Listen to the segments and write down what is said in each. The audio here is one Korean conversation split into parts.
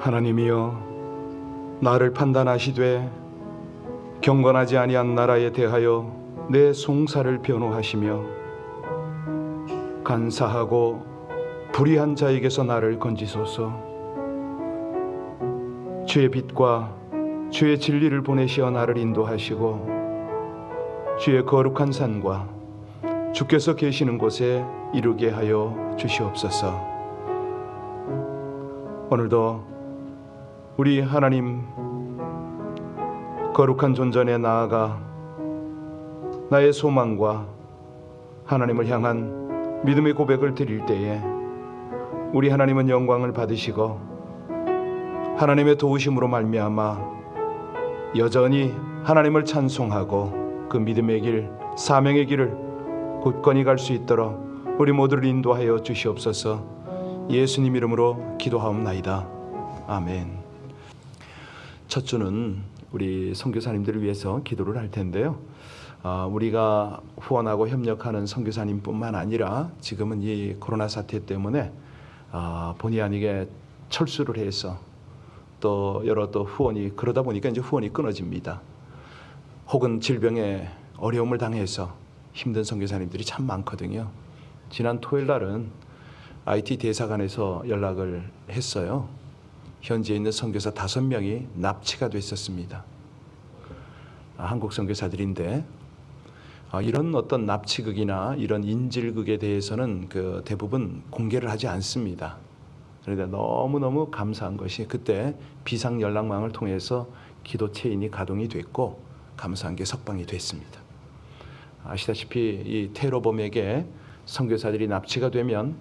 하나님이여, 나를 판단하시되 경건하지 아니한 나라에 대하여 내 송사를 변호하시며 간사하고 불의한 자에게서 나를 건지소서. 주의 빛과 주의 진리를 보내시어 나를 인도하시고 주의 거룩한 산과 주께서 계시는 곳에 이르게 하여 주시옵소서. 오늘도 우리 하나님 거룩한 존전에 나아가 나의 소망과 하나님을 향한 믿음의 고백을 드릴 때에 우리 하나님은 영광을 받으시고 하나님의 도우심으로 말미암아 여전히 하나님을 찬송하고 그 믿음의 길, 사명의 길을 굳건히 갈 수 있도록 우리 모두를 인도하여 주시옵소서. 예수님 이름으로 기도하옵나이다. 아멘. 첫 주는 우리 선교사님들을 위해서 기도를 할 텐데요. 우리가 후원하고 협력하는 선교사님뿐만 아니라 지금은 이 코로나 사태 때문에 본의 아니게 철수를 해서 또 여러 후원이 그러다 보니까 이제 후원이 끊어집니다. 혹은 질병에 어려움을 당해서 힘든 선교사님들이 참 많거든요. 지난 토요일 날은 IT 대사관에서 연락을 했어요. 현지에 있는 선교사 5명이 납치가 됐었습니다. 한국 선교사들인데 이런 어떤 납치극이나 이런 인질극에 대해서는 대부분 공개를 하지 않습니다. 그런데 너무너무 감사한 것이 그때 비상 연락망을 통해서 기도 체인이 가동이 됐고 감사한 게 석방이 됐습니다. 아시다시피 이 테러범에게 선교사들이 납치가 되면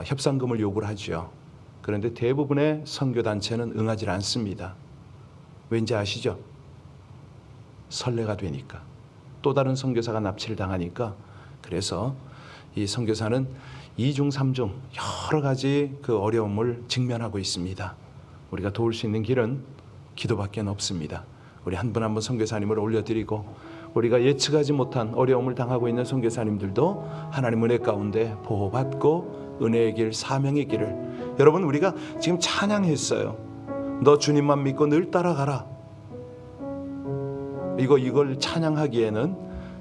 협상금을 요구를 하죠. 그런데 대부분의 선교단체는 응하지 않습니다. 왠지 아시죠? 선례가 되니까. 또 다른 선교사가 납치를 당하니까. 그래서 이 선교사는 2중 3중 여러 가지 그 어려움을 직면하고 있습니다. 우리가 도울 수 있는 길은 기도밖에 없습니다. 우리 한 분 한 분 선교사님을 올려드리고 우리가 예측하지 못한 어려움을 당하고 있는 선교사님들도 하나님 은혜 가운데 보호받고 은혜의 길, 사명의 길을 여러분 우리가 지금 찬양했어요. 너 주님만 믿고 늘 따라가라. 이걸 찬양하기에는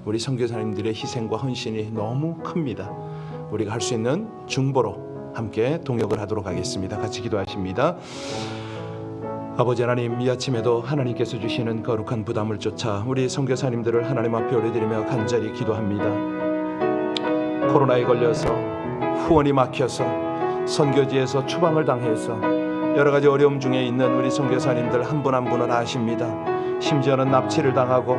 우리 선교사님들의 희생과 헌신이 너무 큽니다. 우리가 할 수 있는 중보로 함께 동역을 하도록 하겠습니다. 같이 기도하십니다. 아버지 하나님, 이 아침에도 하나님께서 주시는 거룩한 부담을 쫓아 우리 선교사님들을 하나님 앞에 올려드리며 간절히 기도합니다. 코로나에 걸려서 후원이 막혀서 선교지에서 추방을 당해서 여러 가지 어려움 중에 있는 우리 선교사님들 한 분 한 분을 아십니다. 심지어는 납치를 당하고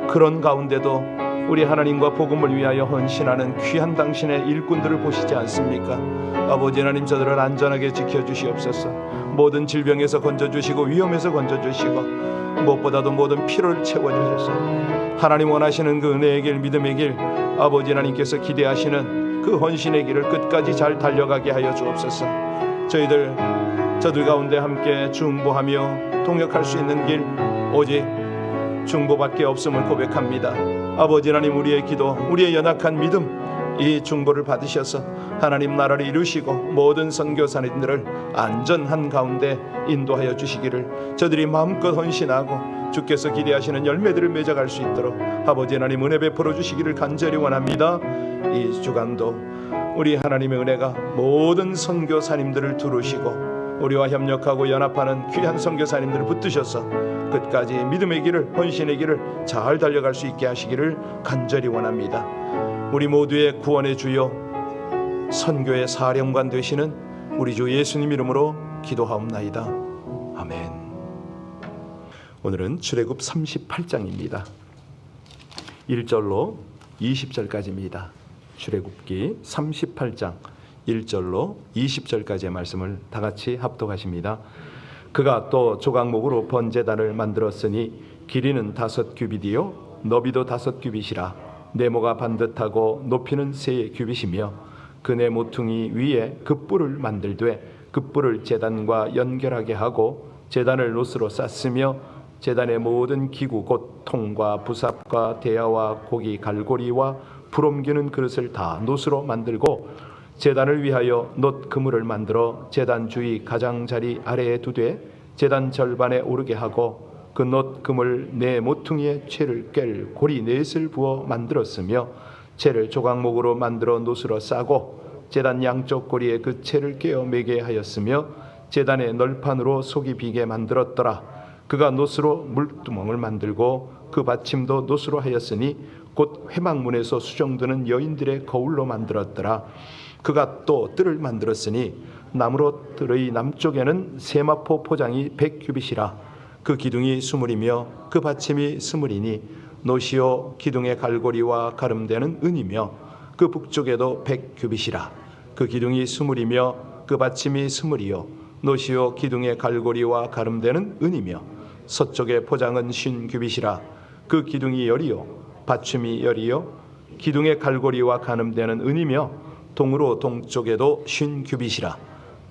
그런 가운데도 우리 하나님과 복음을 위하여 헌신하는 귀한 당신의 일꾼들을 보시지 않습니까? 아버지 하나님, 저들을 안전하게 지켜주시옵소서. 모든 질병에서 건져주시고 위험에서 건져주시고 무엇보다도 모든 필요를 채워주셔서 하나님 원하시는 그 은혜의 길, 믿음의 길, 아버지 하나님께서 기대하시는 그 헌신의 길을 끝까지 잘 달려가게 하여 주옵소서. 저들 가운데 함께 중보하며 동역할 수 있는 길 오직 중보밖에 없음을 고백합니다. 아버지 하나님, 우리의 기도, 우리의 연약한 믿음, 이 중보를 받으셔서 하나님 나라를 이루시고 모든 선교사님들을 안전한 가운데 인도하여 주시기를 저들이 마음껏 헌신하고 주께서 기대하시는 열매들을 맺어갈 수 있도록 아버지 하나님 은혜 베풀어 주시기를 간절히 원합니다. 이 주간도 우리 하나님의 은혜가 모든 선교사님들을 두르시고 우리와 협력하고 연합하는 귀한 선교사님들을 붙드셔서 끝까지 믿음의 길을, 헌신의 길을 잘 달려갈 수 있게 하시기를 간절히 원합니다. 우리 모두의 구원의 주요, 선교의 사령관 되시는 우리 주 예수님 이름으로 기도하옵나이다. 아멘. 오늘은 출애굽 38장입니다. 1절로 20절까지입니다. 출애굽기 38장 1절로 20절까지의 말씀을 다 같이 합독하십니다. 그가 또 조각목으로 번제단을 만들었으니 길이는 5규빗이요 너비도 5규빗이라 네모가 반듯하고 높이는 3규빗이며 그 네 모퉁이 위에 급불을 만들되 급불을 제단과 연결하게 하고 제단을 노스로 쌌으며 제단의 모든 기구 곧 통과 부삽과 대야와 고기 갈고리와 불 옮기는 그릇을 다 노스로 만들고 제단을 위하여 놋 그물을 만들어 제단 주위 가장자리 아래에 두되 제단 절반에 오르게 하고 그 놋 그물 네 모퉁이에 채를 깰 고리 넷을 부어 만들었으며 채를 조각목으로 만들어 놋으로 싸고 제단 양쪽 고리에 그 채를 깨어 매게 하였으며 제단의 널판으로 속이 비게 만들었더라. 그가 놋으로 물두멍을 만들고 그 받침도 놋으로 하였으니 곧 회막문에서 수정드는 여인들의 거울로 만들었더라. 그가 또 뜰을 만들었으니 나무로 뜰의 남쪽에는 세마포 포장이 100규빗이라. 그 기둥이 20이며 그 받침이 20이니 노시오 기둥의 갈고리와 가름대는 은이며 그 북쪽에도 100규빗이라. 그 기둥이 20이며 그 받침이 20이요 노시오 기둥의 갈고리와 가름대는 은이며 서쪽의 포장은 50규빗이라. 그 기둥이 열이요 받침이 열이요 기둥의 갈고리와 가름대는 은이며 동으로 동쪽에도 50규빗이라.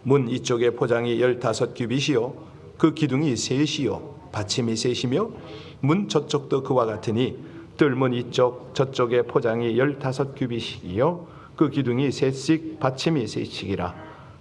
문 이쪽의 포장이 15규빗이요 그 기둥이 셋이요 받침이 셋이며 문 저쪽도 그와 같으니 뜰문 이쪽 저쪽의 포장이 15규빗이요 그 기둥이 셋씩 받침이 셋씩이라.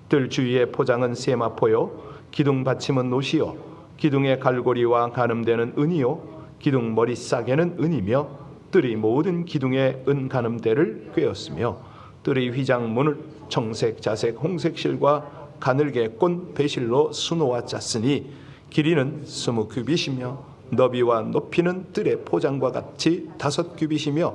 뜰 주위의 포장은 세마포요 기둥 받침은 놋이요 기둥의 갈고리와 가늠대는 은이요 기둥 머리 싸개는 은이며 뜰이 모든 기둥의 은 가늠대를 꿰었으며 뜰의 휘장문을 청색 자색 홍색 실과 가늘게 꼰 배실로 수놓아 짰으니 길이는 20규빗이며 너비와 높이는 뜰의 포장과 같이 5규빗이며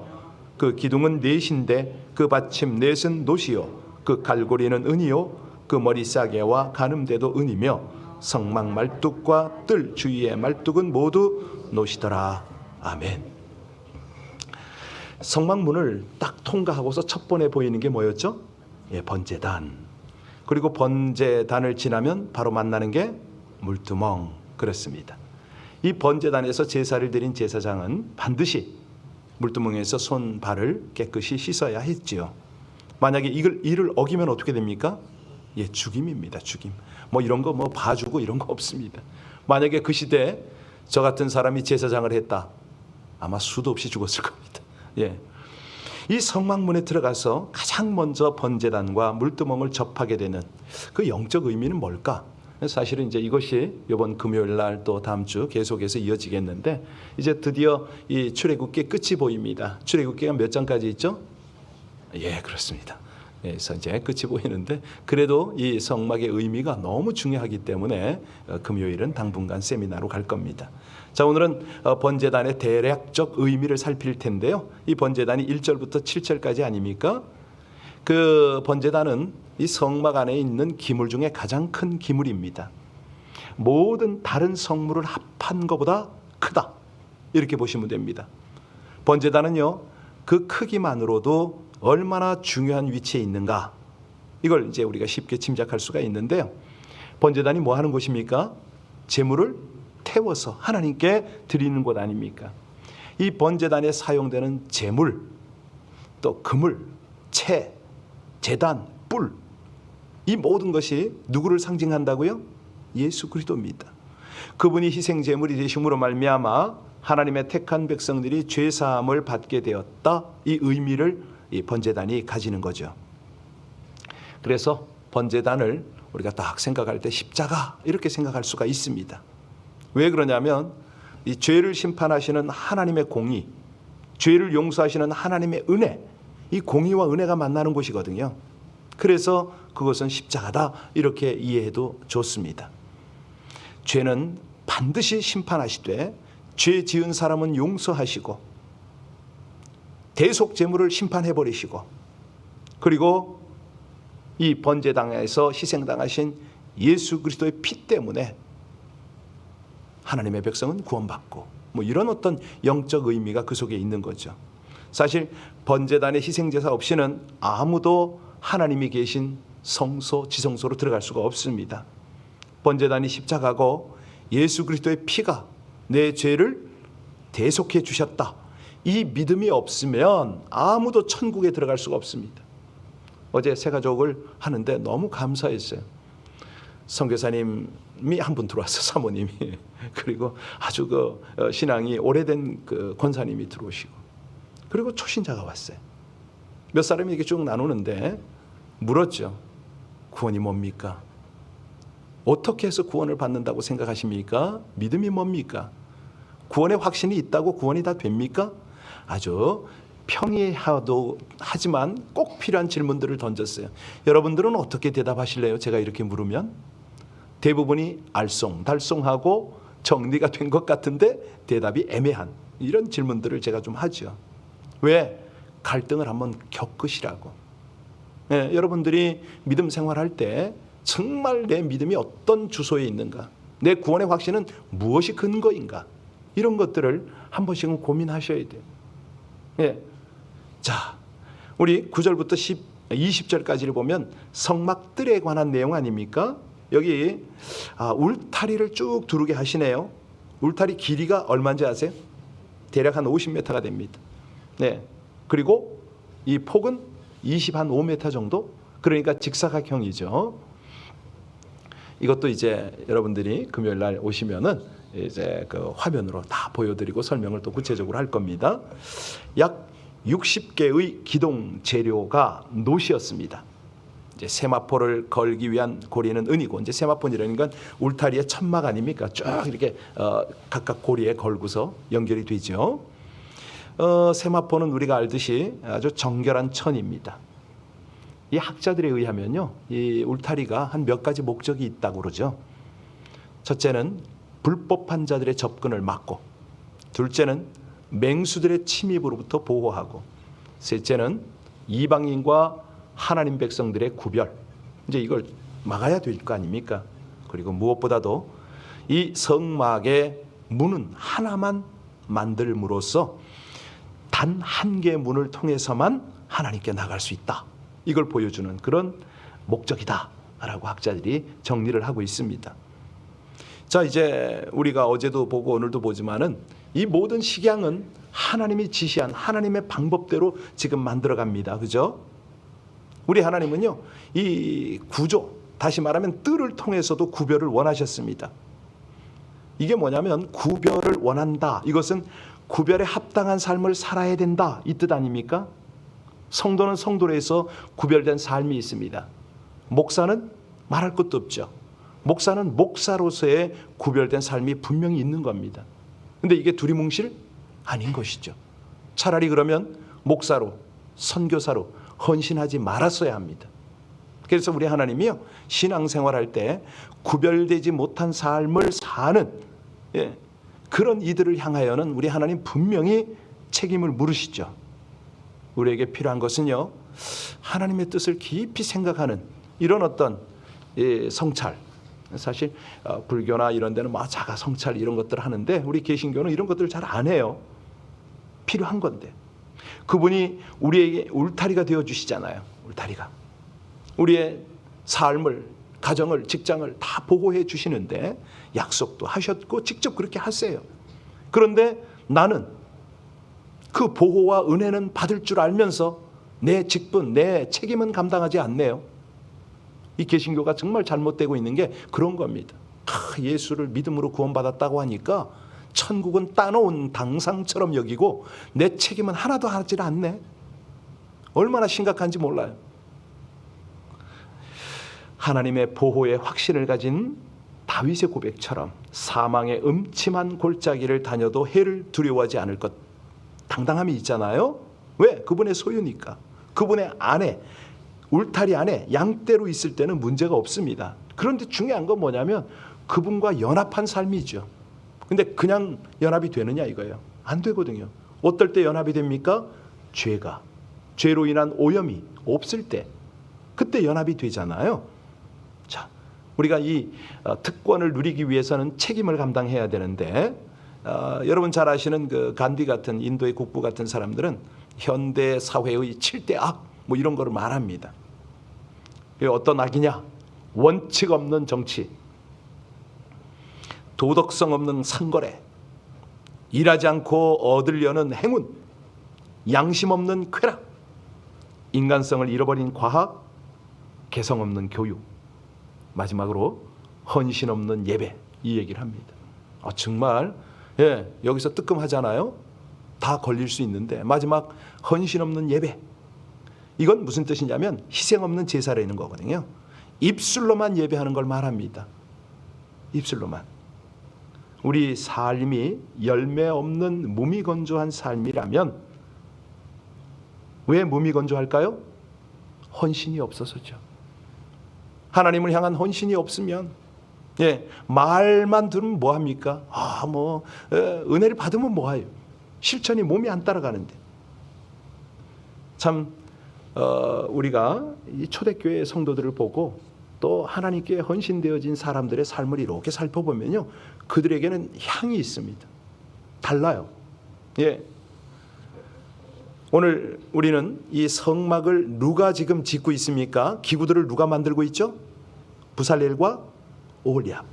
그 기둥은 넷인데 그 받침 넷은 놋이요 그 갈고리는 은이요 그 머리 싸개와 가늠대도 은이며 성막 말뚝과 뜰 주위의 말뚝은 모두 놋이더라. 아멘. 성막문을 딱 통과하고서 첫 번에 보이는 게 뭐였죠? 번제단. 그리고 번제단을 지나면 바로 만나는 게 물두멍. 그렇습니다. 이 번제단에서 제사를 드린 제사장은 반드시 물두멍에서 손 발을 깨끗이 씻어야 했지요. 만약에 이를 어기면 어떻게 됩니까? 죽임입니다. 죽임. 뭐 이런 거 봐주고 이런 거 없습니다. 만약에 그 시대에 저 같은 사람이 제사장을 했다, 아마 수도 없이 죽었을 겁니다. 이 성막문에 들어가서 가장 먼저 번제단과 물두멍을 접하게 되는 그 영적 의미는 뭘까? 사실은 이제 이것이 이번 금요일 날 또 다음 주 계속해서 이어지겠는데 이제 드디어 이 출애굽기 끝이 보입니다. 출애굽기가 몇 장까지 있죠? 그렇습니다. 그래서 이제 끝이 보이는데 그래도 이 성막의 의미가 너무 중요하기 때문에 금요일은 당분간 세미나로 갈 겁니다. 자, 오늘은 번제단의 대략적 의미를 살필 텐데요. 이 번제단이 1절부터 7절까지 아닙니까? 그 번제단은 이 성막 안에 있는 기물 중에 가장 큰 기물입니다. 모든 다른 성물을 합한 것보다 크다, 이렇게 보시면 됩니다. 번제단은요, 그 크기만으로도 얼마나 중요한 위치에 있는가, 이걸 이제 우리가 쉽게 짐작할 수가 있는데요. 번제단이 뭐 하는 곳입니까? 제물을 태워서 하나님께 드리는 곳 아닙니까? 이 번제단에 사용되는 제물, 또 그물, 채, 제단, 뿔, 이 모든 것이 누구를 상징한다고요? 예수 그리스도입니다. 그분이 희생 제물이 되심으로 말미암아 하나님의 택한 백성들이 죄 사함을 받게 되었다, 이 의미를 이 번제단이 가지는 거죠. 그래서 번제단을 우리가 딱 생각할 때 십자가, 이렇게 생각할 수가 있습니다. 왜 그러냐면 이 죄를 심판하시는 하나님의 공의, 죄를 용서하시는 하나님의 은혜, 이 공의와 은혜가 만나는 곳이거든요. 그래서 그것은 십자가다, 이렇게 이해해도 좋습니다. 죄는 반드시 심판하시되 죄 지은 사람은 용서하시고 대속 제물을 심판해버리시고, 그리고 이 번제당에서 희생당하신 예수 그리스도의 피 때문에 하나님의 백성은 구원받고, 뭐 이런 어떤 영적 의미가 그 속에 있는 거죠. 사실 번제단의 희생제사 없이는 아무도 하나님이 계신 성소, 지성소로 들어갈 수가 없습니다. 번제단이 십자가고 예수 그리스도의 피가 내 죄를 대속해 주셨다, 이 믿음이 없으면 아무도 천국에 들어갈 수가 없습니다. 어제 새가족을 하는데 너무 감사했어요. 선교사님이 한 분 들어왔어, 사모님이. 그리고 아주 신앙이 오래된 권사님이 들어오시고, 그리고 초신자가 왔어요. 몇 사람이 이렇게 쭉 나누는데 물었죠. 구원이 뭡니까? 어떻게 해서 구원을 받는다고 생각하십니까? 믿음이 뭡니까? 구원의 확신이 있다고 구원이 다 됩니까? 아주 평이하지만 꼭 필요한 질문들을 던졌어요. 여러분들은 어떻게 대답하실래요? 제가 이렇게 물으면 대부분이 알쏭달쏭하고 정리가 된 것 같은데 대답이 애매한 이런 질문들을 제가 좀 하죠. 왜? 갈등을 한번 겪으시라고. 네, 여러분들이 믿음 생활할 때 정말 내 믿음이 어떤 주소에 있는가, 내 구원의 확신은 무엇이 근거인가, 이런 것들을 한 번씩은 고민하셔야 돼요. 네. 자, 우리 9절부터 20절까지를 보면 성막들에 관한 내용 아닙니까? 여기 울타리를 쭉 두르게 하시네요. 울타리 길이가 얼마인지 아세요? 대략 한 50m가 됩니다. 네. 그리고 이 폭은 25m 정도? 그러니까 직사각형이죠. 이것도 이제 여러분들이 금요일 날 오시면은 이제 그 화면으로 다 보여드리고 설명을 또 구체적으로 할 겁니다. 약 60개의 기동 재료가 노시였습니다. 이제 세마포를 걸기 위한 고리는 은이고, 이제 세마포라는 건 울타리의 천막 아닙니까? 쭉 이렇게 각각 고리에 걸고서 연결이 되죠. 세마포는 우리가 알듯이 아주 정결한 천입니다. 이 학자들에 의하면요, 이 울타리가 한 몇 가지 목적이 있다고 그러죠. 첫째는 불법한 자들의 접근을 막고, 둘째는 맹수들의 침입으로부터 보호하고, 셋째는 이방인과 하나님 백성들의 구별, 이제 이걸 막아야 될 거 아닙니까? 그리고 무엇보다도 이 성막의 문은 하나만 만들므로써 단 한 개의 문을 통해서만 하나님께 나갈 수 있다, 이걸 보여주는 그런 목적이다라고 학자들이 정리를 하고 있습니다. 자, 이제 우리가 어제도 보고 오늘도 보지만은 이 모든 식양은 하나님이 지시한 하나님의 방법대로 지금 만들어갑니다. 그죠? 우리 하나님은요, 이 구조, 다시 말하면 뜰을 통해서도 구별을 원하셨습니다. 이게 뭐냐면 구별을 원한다, 이것은 구별에 합당한 삶을 살아야 된다, 이 뜻 아닙니까? 성도는 성도로서 구별된 삶이 있습니다. 목사는 말할 것도 없죠. 목사는 목사로서의 구별된 삶이 분명히 있는 겁니다. 근데 이게 두리뭉실 아닌 것이죠. 차라리 그러면 목사로, 선교사로 헌신하지 말았어야 합니다. 그래서 우리 하나님이요, 신앙생활할 때 구별되지 못한 삶을 사는 그런 이들을 향하여는 우리 하나님 분명히 책임을 물으시죠. 우리에게 필요한 것은요, 하나님의 뜻을 깊이 생각하는 이런 어떤 성찰. 사실 불교나 이런 데는 막 자가 성찰 이런 것들을 하는데 우리 개신교는 이런 것들을 잘 안 해요. 필요한 건데 그분이 우리에게 울타리가 되어 주시잖아요. 울타리가 우리의 삶을, 가정을, 직장을 다 보호해 주시는데 약속도 하셨고 직접 그렇게 하세요. 그런데 나는 그 보호와 은혜는 받을 줄 알면서 내 직분, 내 책임은 감당하지 않네요. 이 개신교가 정말 잘못되고 있는 게 그런 겁니다. 예수를 믿음으로 구원받았다고 하니까 천국은 따놓은 당상처럼 여기고 내 책임은 하나도 하지 않네. 얼마나 심각한지 몰라요. 하나님의 보호의 확신을 가진 다윗의 고백처럼 사망의 음침한 골짜기를 다녀도 해를 두려워하지 않을 것, 당당함이 있잖아요. 왜? 그분의 소유니까. 그분의 안에, 울타리 안에 양떼로 있을 때는 문제가 없습니다. 그런데 중요한 건 뭐냐면 그분과 연합한 삶이죠. 근데 그냥 연합이 되느냐 이거예요. 안 되거든요. 어떨 때 연합이 됩니까? 죄로 인한 오염이 없을 때, 그때 연합이 되잖아요. 자, 우리가 이 특권을 누리기 위해서는 책임을 감당해야 되는데 여러분 잘 아시는 그 간디 같은 인도의 국부 같은 사람들은 현대 사회의 7대 악 뭐 이런 거를 말합니다. 어떤 악이냐? 원칙 없는 정치, 도덕성 없는 상거래, 일하지 않고 얻으려는 행운, 양심 없는 쾌락, 인간성을 잃어버린 과학, 개성 없는 교육, 마지막으로 헌신 없는 예배, 이 얘기를 합니다. 정말 여기서 뜨끔하잖아요. 다 걸릴 수 있는데 마지막 헌신 없는 예배, 이건 무슨 뜻이냐면 희생 없는 제사라는 거거든요. 입술로만 예배하는 걸 말합니다. 입술로만. 우리 삶이 열매 없는 무미건조한 삶이라면 왜 무미건조할까요? 헌신이 없어서죠. 하나님을 향한 헌신이 없으면 말만 들으면 뭐합니까? 은혜를 받으면 뭐해요? 실천이 몸이 안 따라가는데. 참 우리가 이 초대교회 성도들을 보고 또 하나님께 헌신되어진 사람들의 삶을 이렇게 살펴보면요, 그들에게는 향이 있습니다. 달라요. 오늘 우리는 이 성막을 누가 지금 짓고 있습니까? 기구들을 누가 만들고 있죠? 부살렐과 오홀리압.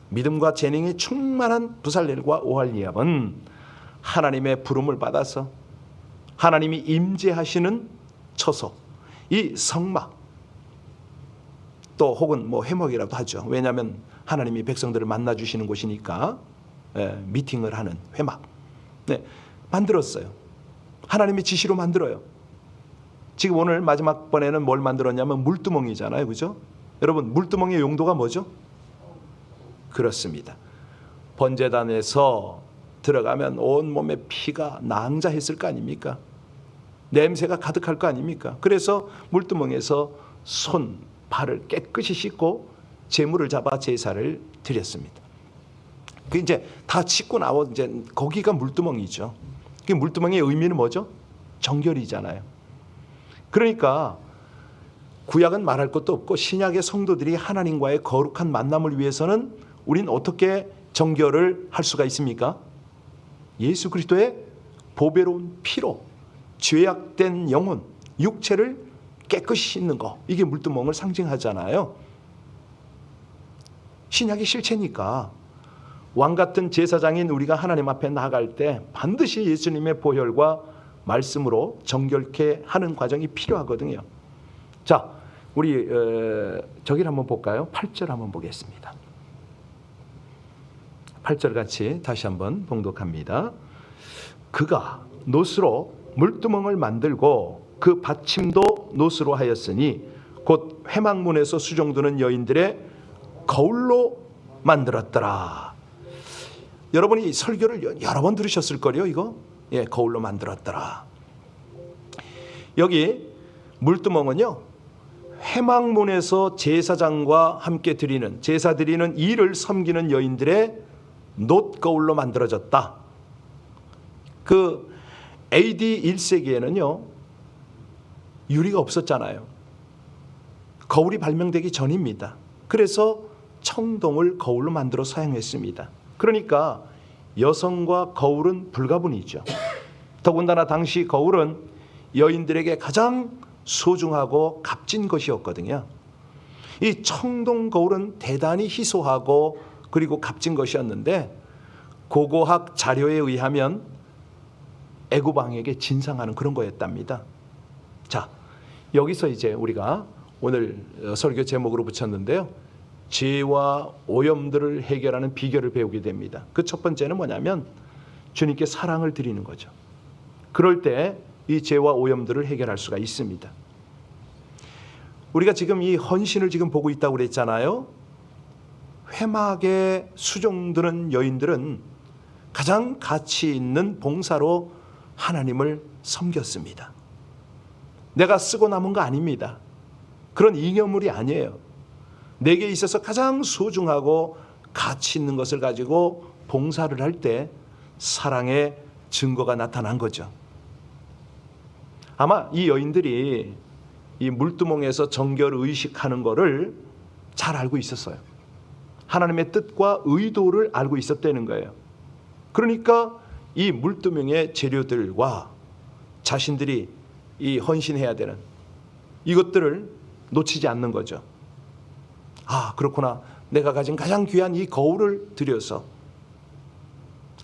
믿음과 재능이 충만한 부살렐과 오홀리압은 하나님의 부름을 받아서 하나님이 임재하시는 처소, 이 성막, 또 혹은 회막이라도 하죠. 왜냐하면 하나님이 백성들을 만나 주시는 곳이니까 미팅을 하는 회막 만들었어요. 하나님의 지시로 만들어요. 지금 오늘 마지막 번에는 뭘 만들었냐면 물두멍이잖아요, 그죠? 여러분, 물두멍의 용도가 뭐죠? 그렇습니다. 번제단에서 들어가면 온몸에 피가 낭자했을 거 아닙니까? 냄새가 가득할 거 아닙니까? 그래서 물두멍에서 손, 발을 깨끗이 씻고 제물을 잡아 제사를 드렸습니다. 그 이제 다 씻고 나와 이제 거기가 물두멍이죠. 그 물두멍의 의미는 뭐죠? 정결이잖아요. 그러니까 구약은 말할 것도 없고 신약의 성도들이 하나님과의 거룩한 만남을 위해서는 우린 어떻게 정결을 할 수가 있습니까? 예수 그리스도의 보배로운 피로 죄악된 영혼, 육체를 깨끗이 씻는 거, 이게 물두멍을 상징하잖아요. 신약이 실체니까 왕 같은 제사장인 우리가 하나님 앞에 나아갈 때 반드시 예수님의 보혈과 말씀으로 정결케 하는 과정이 필요하거든요. 자, 우리 저기를 한번 볼까요? 8절 한번 보겠습니다. 8절 같이 다시 한번 봉독합니다. 그가 놋으로 물두멍을 만들고 그 받침도 놋으로 하였으니 곧 회막문에서 수종드는 여인들의 거울로 만들었더라. 여러분이 설교를 여러 번 들으셨을 거예요, 이거? 거울로 만들었더라. 여기 물두멍은요, 회막문에서 제사장과 함께 드리는, 제사 드리는 일을 섬기는 여인들의 놋 거울로 만들어졌다. 그 AD 1세기에는요 유리가 없었잖아요. 거울이 발명되기 전입니다. 그래서 청동을 거울로 만들어 사용했습니다. 그러니까 여성과 거울은 불가분이죠. 더군다나 당시 거울은 여인들에게 가장 소중하고 값진 것이었거든요. 이 청동 거울은 대단히 희소하고 그리고 값진 것이었는데 고고학 자료에 의하면 애굽 왕에게 진상하는 그런 거였답니다. 자, 여기서 이제 우리가 오늘 설교 제목으로 붙였는데요, 죄와 오염들을 해결하는 비결을 배우게 됩니다. 그 첫 번째는 뭐냐면 주님께 사랑을 드리는 거죠. 그럴 때 이 죄와 오염들을 해결할 수가 있습니다. 우리가 지금 이 헌신을 지금 보고 있다고 그랬잖아요. 회막에 수종드는 여인들은 가장 가치 있는 봉사로 하나님을 섬겼습니다. 내가 쓰고 남은 거 아닙니다. 그런 잉여물이 아니에요. 내게 있어서 가장 소중하고 가치 있는 것을 가지고 봉사를 할 때 사랑의 증거가 나타난 거죠. 아마 이 여인들이 이 물두멍에서 정결 의식하는 거를 잘 알고 있었어요. 하나님의 뜻과 의도를 알고 있었다는 거예요. 그러니까 이 물두멍의 재료들과 자신들이 이 헌신해야 되는 이것들을 놓치지 않는 거죠. 아, 그렇구나. 내가 가진 가장 귀한 이 거울을 들여서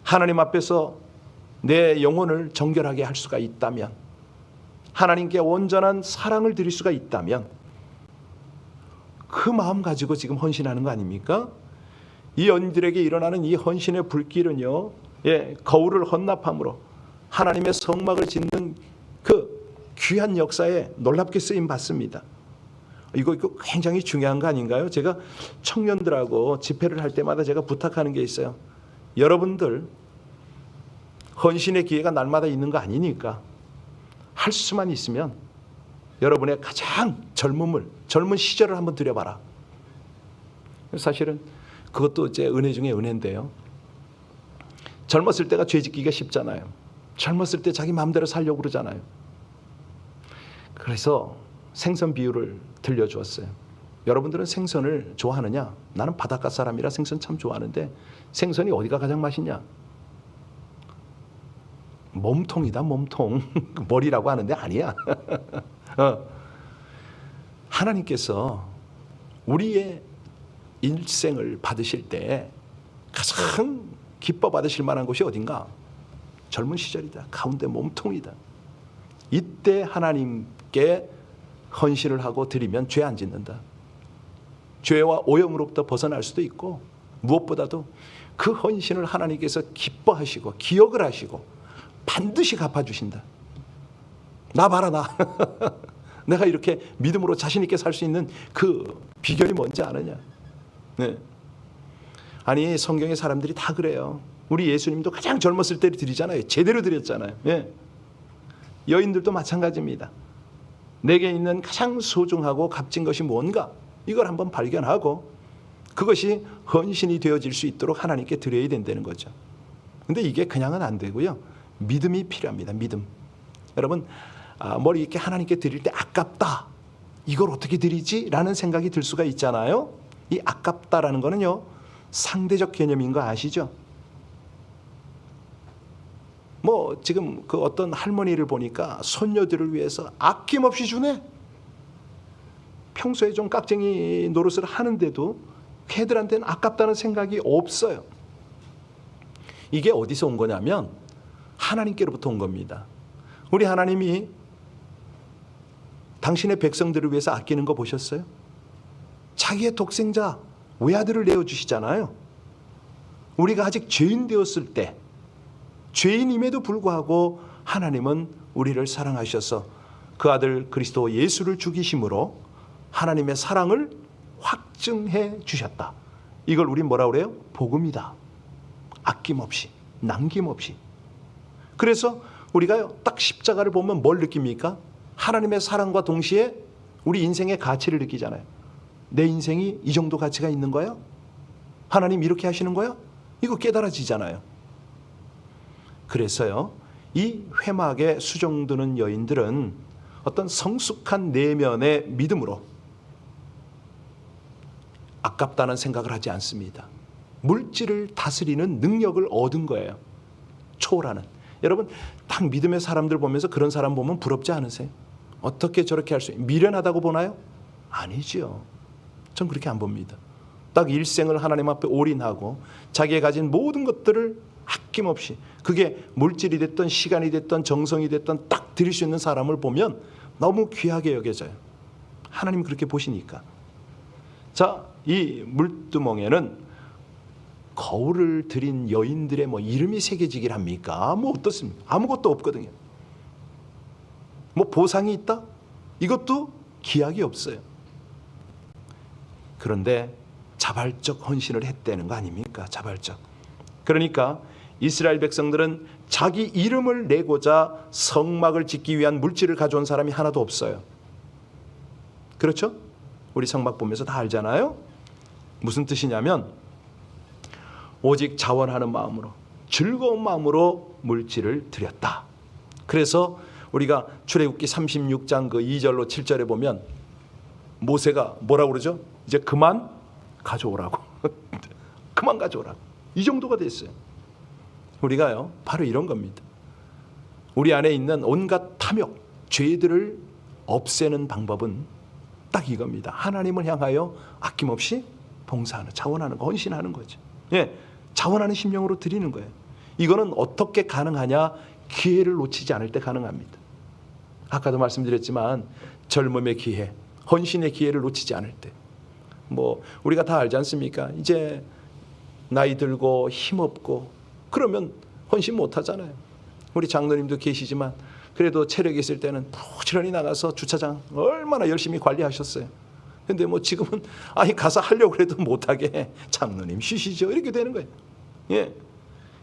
하나님 앞에서 내 영혼을 정결하게 할 수가 있다면, 하나님께 온전한 사랑을 드릴 수가 있다면 그 마음 가지고 지금 헌신하는 거 아닙니까? 이 여인들에게 일어나는 이 헌신의 불길은요, 거울을 헌납함으로 하나님의 성막을 짓는 그 귀한 역사에 놀랍게 쓰임 받습니다. 이거 굉장히 중요한 거 아닌가요? 제가 청년들하고 집회를 할 때마다 제가 부탁하는 게 있어요. 여러분들 헌신의 기회가 날마다 있는 거 아니니까 할 수만 있으면 여러분의 가장 젊은 시절을 한번 들여봐라. 사실은 그것도 제 은혜 중에 은혜인데요. 젊었을 때가 죄 짓기가 쉽잖아요. 젊었을 때 자기 마음대로 살려고 그러잖아요. 그래서 생선 비유를 들려주었어요. 여러분들은 생선을 좋아하느냐? 나는 바닷가 사람이라 생선 참 좋아하는데 생선이 어디가 가장 맛있냐? 몸통이다, 몸통. 머리라고 하는데 아니야. 하나님께서 우리의 일생을 받으실 때 가장 기뻐 받으실 만한 곳이 어딘가? 젊은 시절이다. 가운데 몸통이다. 이때 하나님께 헌신을 하고 드리면 죄 안 짓는다. 죄와 오염으로부터 벗어날 수도 있고 무엇보다도 그 헌신을 하나님께서 기뻐하시고 기억을 하시고 반드시 갚아주신다. 나 봐라 나. 내가 이렇게 믿음으로 자신 있게 살 수 있는 그 비결이 뭔지 아느냐. 네. 아니 성경의 사람들이 다 그래요. 우리 예수님도 가장 젊었을 때 드리잖아요. 제대로 드렸잖아요. 예. 여인들도 마찬가지입니다. 내게 있는 가장 소중하고 값진 것이 뭔가 이걸 한번 발견하고 그것이 헌신이 되어질 수 있도록 하나님께 드려야 된다는 거죠. 근데 이게 그냥은 안 되고요. 믿음이 필요합니다. 믿음. 여러분 머리 이렇게 하나님께 드릴 때 아깝다. 이걸 어떻게 드리지? 라는 생각이 들 수가 있잖아요. 이 아깝다라는 거는요. 상대적 개념인 거 아시죠? 뭐 지금 그 어떤 할머니를 보니까 손녀들을 위해서 아낌없이 주네. 평소에 좀 깍쟁이 노릇을 하는데도 걔들한테는 아깝다는 생각이 없어요. 이게 어디서 온 거냐면 하나님께로부터 온 겁니다. 우리 하나님이 당신의 백성들을 위해서 아끼는 거 보셨어요? 자기의 독생자 외아들을 내어주시잖아요. 우리가 아직 죄인 되었을 때 죄인임에도 불구하고 하나님은 우리를 사랑하셔서 그 아들 그리스도 예수를 죽이심으로 하나님의 사랑을 확증해 주셨다. 이걸 우리 뭐라 그래요? 복음이다. 아낌없이 남김없이. 그래서 우리가 딱 십자가를 보면 뭘 느낍니까? 하나님의 사랑과 동시에 우리 인생의 가치를 느끼잖아요. 내 인생이 이 정도 가치가 있는 거야? 하나님 이렇게 하시는 거야? 이거 깨달아지잖아요. 그래서요, 이 회막에 수종드는 여인들은 어떤 성숙한 내면의 믿음으로 아깝다는 생각을 하지 않습니다. 물질을 다스리는 능력을 얻은 거예요. 초월하는. 여러분 딱 믿음의 사람들 보면서 그런 사람 보면 부럽지 않으세요? 어떻게 저렇게 할 수 있어요? 미련하다고 보나요? 아니죠. 전 그렇게 안 봅니다. 딱 일생을 하나님 앞에 올인하고 자기가 가진 모든 것들을 아낌없이, 그게 물질이 됐든 시간이 됐든 정성이 됐든 딱 드릴 수 있는 사람을 보면 너무 귀하게 여겨져요. 하나님 그렇게 보시니까. 자, 이 물두멍에는 거울을 들인 여인들의 뭐 이름이 새겨지길 합니까? 뭐 어떻습니까? 아무것도 없거든요. 뭐 보상이 있다? 이것도 기약이 없어요. 그런데 자발적 헌신을 했다는 거 아닙니까? 자발적. 그러니까 이스라엘 백성들은 자기 이름을 내고자 성막을 짓기 위한 물질을 가져온 사람이 하나도 없어요. 그렇죠? 우리 성막 보면서 다 알잖아요. 무슨 뜻이냐면 오직 자원하는 마음으로, 즐거운 마음으로 물질을 드렸다. 그래서 우리가 출애굽기 36장 그 2절로 7절에 보면 모세가 뭐라고 그러죠? 이제 그만 가져오라고. 그만 가져오라고. 이 정도가 됐어요. 우리가요, 바로 이런 겁니다. 우리 안에 있는 온갖 탐욕, 죄들을 없애는 방법은 딱 이겁니다. 하나님을 향하여 아낌없이 봉사하는, 자원하는 거, 헌신하는 거죠. 예, 자원하는 심령으로 드리는 거예요. 이거는 어떻게 가능하냐? 기회를 놓치지 않을 때 가능합니다. 아까도 말씀드렸지만 젊음의 기회, 헌신의 기회를 놓치지 않을 때. 뭐 우리가 다 알지 않습니까? 이제 나이 들고 힘없고 그러면 헌신 못 하잖아요. 우리 장로님도 계시지만 그래도 체력이 있을 때는 부지런히 나가서 주차장 얼마나 열심히 관리하셨어요. 근데 뭐 지금은 아니 가서 하려고 해도 못하게 장로님 쉬시죠 이렇게 되는 거예요. 예,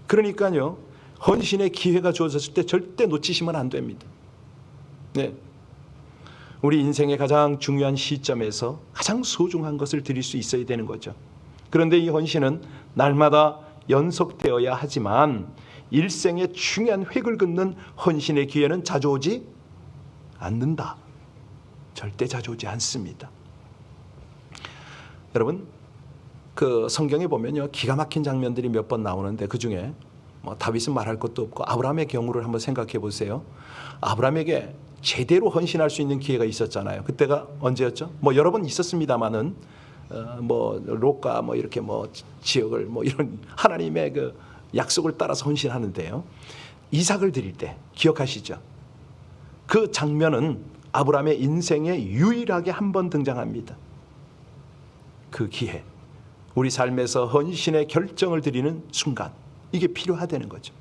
그러니까요 헌신의 기회가 주어졌을 때 절대 놓치시면 안 됩니다. 네, 우리 인생의 가장 중요한 시점에서 가장 소중한 것을 드릴 수 있어야 되는 거죠. 그런데 이 헌신은 날마다 연속되어야 하지만 일생의 중요한 획을 긋는 헌신의 기회는 자주 오지 않는다. 절대 자주 오지 않습니다. 여러분, 그 성경에 보면요 기가 막힌 장면들이 몇 번 나오는데 그 중에 뭐 다윗은 말할 것도 없고 아브라함의 경우를 한번 생각해 보세요. 아브라함에게 제대로 헌신할 수 있는 기회가 있었잖아요. 그때가 언제였죠? 뭐 여러 번 있었습니다만은 뭐 롯과 뭐 이렇게 뭐 지역을 뭐 이런 하나님의 그 약속을 따라서 헌신하는데요. 이삭을 드릴 때 기억하시죠? 그 장면은 아브라함의 인생에 유일하게 한 번 등장합니다. 그 기회, 우리 삶에서 헌신의 결정을 드리는 순간, 이게 필요하다는 거죠.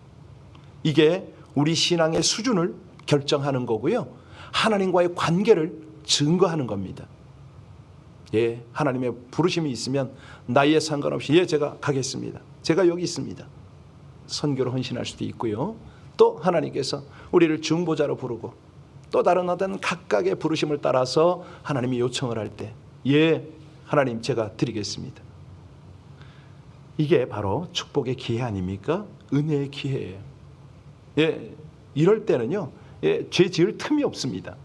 이게 우리 신앙의 수준을 결정하는 거고요. 하나님과의 관계를 증거하는 겁니다. 예, 하나님의 부르심이 있으면 나이에 상관없이 예, 제가 가겠습니다. 제가 여기 있습니다. 선교로 헌신할 수도 있고요. 또 하나님께서 우리를 중보자로 부르고 또 다른 어떤 각각의 부르심을 따라서 하나님이 요청을 할 때 예, 하나님 제가 드리겠습니다. 이게 바로 축복의 기회 아닙니까? 은혜의 기회예요. 예, 이럴 때는요, 예, 죄 지을 틈이 없습니다.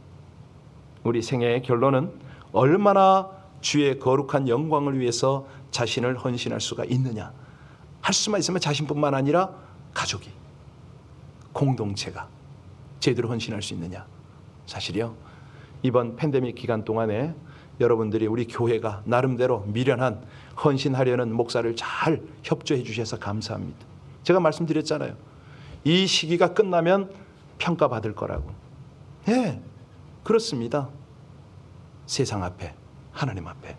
우리 생애의 결론은 얼마나 주의 거룩한 영광을 위해서 자신을 헌신할 수가 있느냐. 할 수만 있으면 자신뿐만 아니라 가족이, 공동체가 제대로 헌신할 수 있느냐. 사실이요, 이번 팬데믹 기간 동안에 여러분들이 우리 교회가 나름대로 미련한 헌신하려는 목사를 잘 협조해 주셔서 감사합니다. 제가 말씀드렸잖아요. 이 시기가 끝나면 평가받을 거라고. 예, 그렇습니다. 세상 앞에, 하나님 앞에.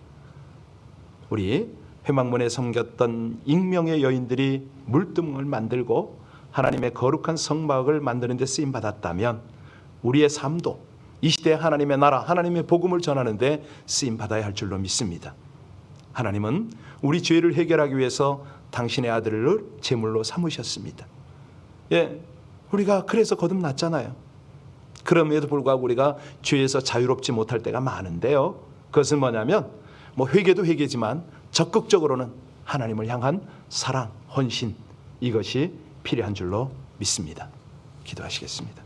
우리 회막문에 섬겼던 익명의 여인들이 물두멍을 만들고 하나님의 거룩한 성막을 만드는 데 쓰임받았다면 우리의 삶도 이 시대에 하나님의 나라, 하나님의 복음을 전하는 데 쓰임받아야 할 줄로 믿습니다. 하나님은 우리 죄를 해결하기 위해서 당신의 아들을 제물로 삼으셨습니다. 예, 우리가 그래서 거듭났잖아요. 그럼에도 불구하고 우리가 죄에서 자유롭지 못할 때가 많은데요. 그것은 뭐냐면 뭐 회개도 회개지만 적극적으로는 하나님을 향한 사랑, 헌신, 이것이 필요한 줄로 믿습니다. 기도하시겠습니다.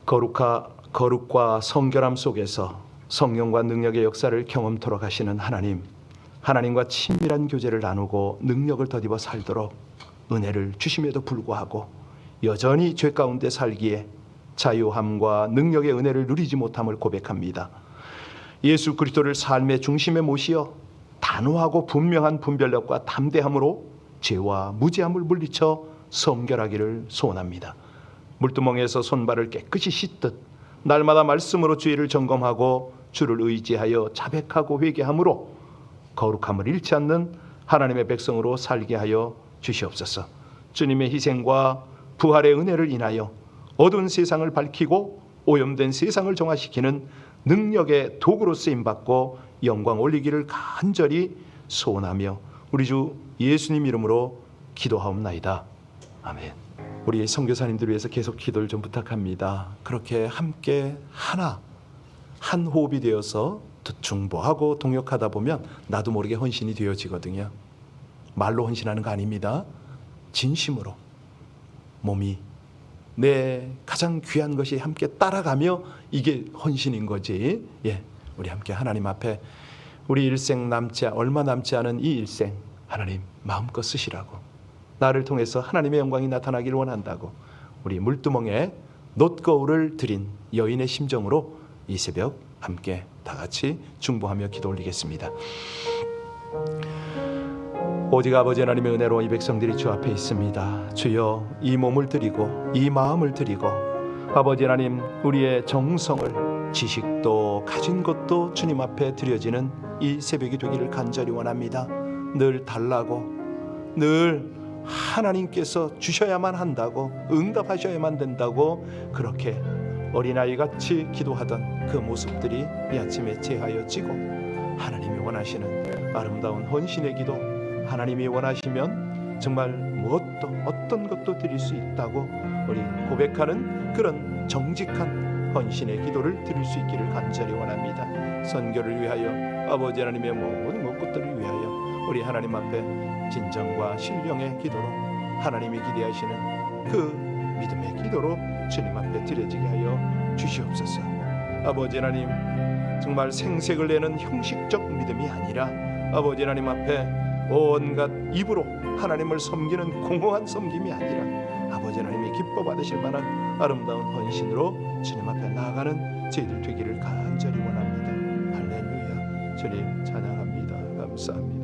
거룩과 성결함 속에서 성령과 능력의 역사를 경험토록 하시는 하나님, 하나님과 친밀한 교제를 나누고 능력을 덧입어 살도록 은혜를 주심에도 불구하고 여전히 죄 가운데 살기에 자유함과 능력의 은혜를 누리지 못함을 고백합니다. 예수 그리스도를 삶의 중심에 모시어 단호하고 분명한 분별력과 담대함으로 죄와 무죄함을 물리쳐 성결하기를 소원합니다. 물두멍에서 손발을 깨끗이 씻듯 날마다 말씀으로 죄를 점검하고 주를 의지하여 자백하고 회개함으로 거룩함을 잃지 않는 하나님의 백성으로 살게 하여 주시옵소서. 주님의 희생과 부활의 은혜를 인하여 어두운 세상을 밝히고 오염된 세상을 정화시키는 능력의 도구로 쓰임받고 영광 올리기를 간절히 소원하며 우리 주 예수님 이름으로 기도하옵나이다. 아멘. 우리 선교사님들 위해서 계속 기도를 좀 부탁합니다. 그렇게 함께 한 호흡이 되어서 중보하고 동역하다 보면 나도 모르게 헌신이 되어지거든요. 말로 헌신하는 거 아닙니다. 진심으로 몸이 내 가장 귀한 것이 함께 따라가며 이게 헌신인 거지. 예, 우리 함께 하나님 앞에 우리 일생 얼마 남지 않은 이 일생 하나님 마음껏 쓰시라고, 나를 통해서 하나님의 영광이 나타나기를 원한다고 우리 물두멍에 놋거울을 드린 여인의 심정으로 이 새벽 함께 다 같이 중보하며 기도 올리겠습니다. 오직 아버지 하나님의 은혜로 이 백성들이 주 앞에 있습니다. 주여, 이 몸을 드리고 이 마음을 드리고 아버지 하나님, 우리의 정성을, 지식도 가진 것도 주님 앞에 드려지는 이 새벽이 되기를 간절히 원합니다. 늘 달라고, 늘 하나님께서 주셔야만 한다고, 응답하셔야만 된다고 그렇게 어린아이같이 기도하던 그 모습들이 이 아침에 재하여지고, 하나님이 원하시는 아름다운 헌신의 기도, 하나님이 원하시면 정말 무엇도 어떤 것도 드릴 수 있다고 우리 고백하는 그런 정직한 헌신의 기도를 드릴 수 있기를 간절히 원합니다. 선교를 위하여, 아버지 하나님의 모든 것들을 위하여 우리 하나님 앞에 진정과 신령의 기도로, 하나님이 기대하시는 그 믿음의 기도로 주님 앞에 드려지게 하여 주시옵소서. 아버지 하나님, 정말 생색을 내는 형식적 믿음이 아니라 아버지 하나님 앞에 온갖 입으로 하나님을 섬기는 공허한 섬김이 아니라 아버지 하나님이 기뻐 받으실 만한 아름다운 헌신으로 주님 앞에 나아가는 저희들 되기를 간절히 원합니다. 할렐루야. 주님 찬양합니다. 감사합니다.